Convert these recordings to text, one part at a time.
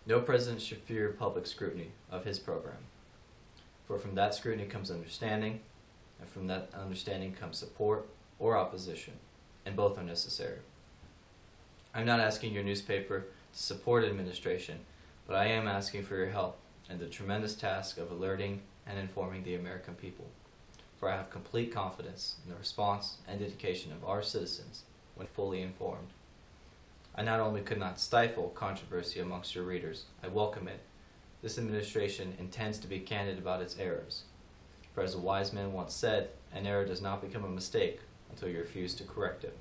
No president should fear public scrutiny of his program, for from that scrutiny comes understanding, and from that understanding comes support or opposition, and both are necessary. I'm not asking your newspaper to support administration, but I am asking for your help in the tremendous task of alerting and informing the American people, for I have complete confidence in the response and dedication of our citizens when fully informed. I not only could not stifle controversy amongst your readers, I welcome it. This administration intends to be candid about its errors. For as a wise man once said, an error does not become a mistake until you refuse to correct it.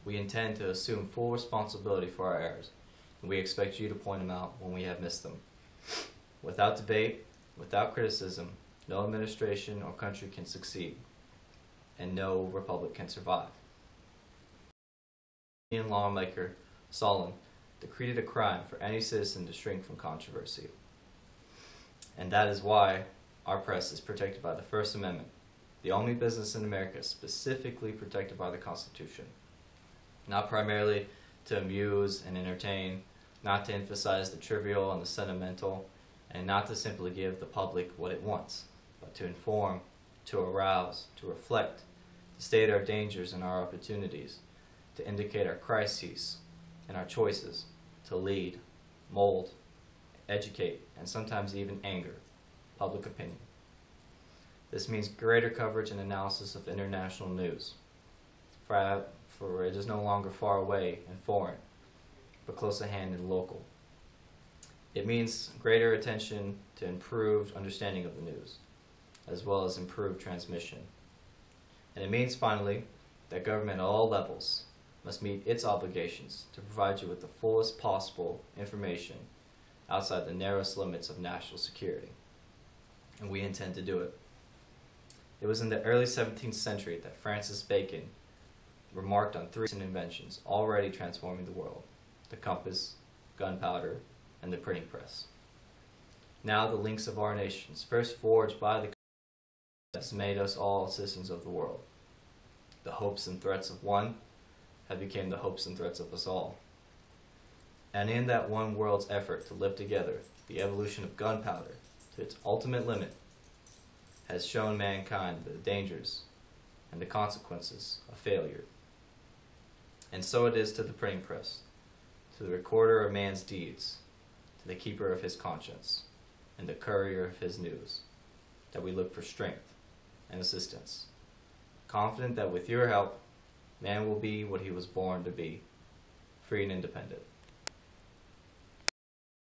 We intend to assume full responsibility for our errors, and we expect you to point them out when we have missed them. Without debate, without criticism, no administration or country can succeed, and no republic can survive. The Indian lawmaker Solon decreed it a crime for any citizen to shrink from controversy. And that is why our press is protected by the First Amendment, the only business in America specifically protected by the Constitution. Not primarily to amuse and entertain, not to emphasize the trivial and the sentimental, and not to simply give the public what it wants, but to inform, to arouse, to reflect, to state our dangers and our opportunities, to indicate our crises and our choices, to lead, mold, educate, and sometimes even anger public opinion. This means greater coverage and analysis of international news, for it is no longer far away and foreign, but close at hand and local. It means greater attention to improved understanding of the news, as well as improved transmission. And it means, finally, that government at all levels must meet its obligations to provide you with the fullest possible information outside the narrowest limits of national security. And we intend to do it. It was in the early 17th century that Francis Bacon remarked on three recent inventions already transforming the world: the compass, gunpowder, and the printing press. Now the links of our nations, first forged by the compass, has made us all citizens of the world. The hopes and threats of one have become the hopes and threats of us all. And in that one world's effort to live together, the evolution of gunpowder to its ultimate limit has shown mankind the dangers and the consequences of failure. And so it is to the printing press, to the recorder of man's deeds, to the keeper of his conscience, and the courier of his news, that we look for strength and assistance, confident that with your help, man will be what he was born to be, free and independent.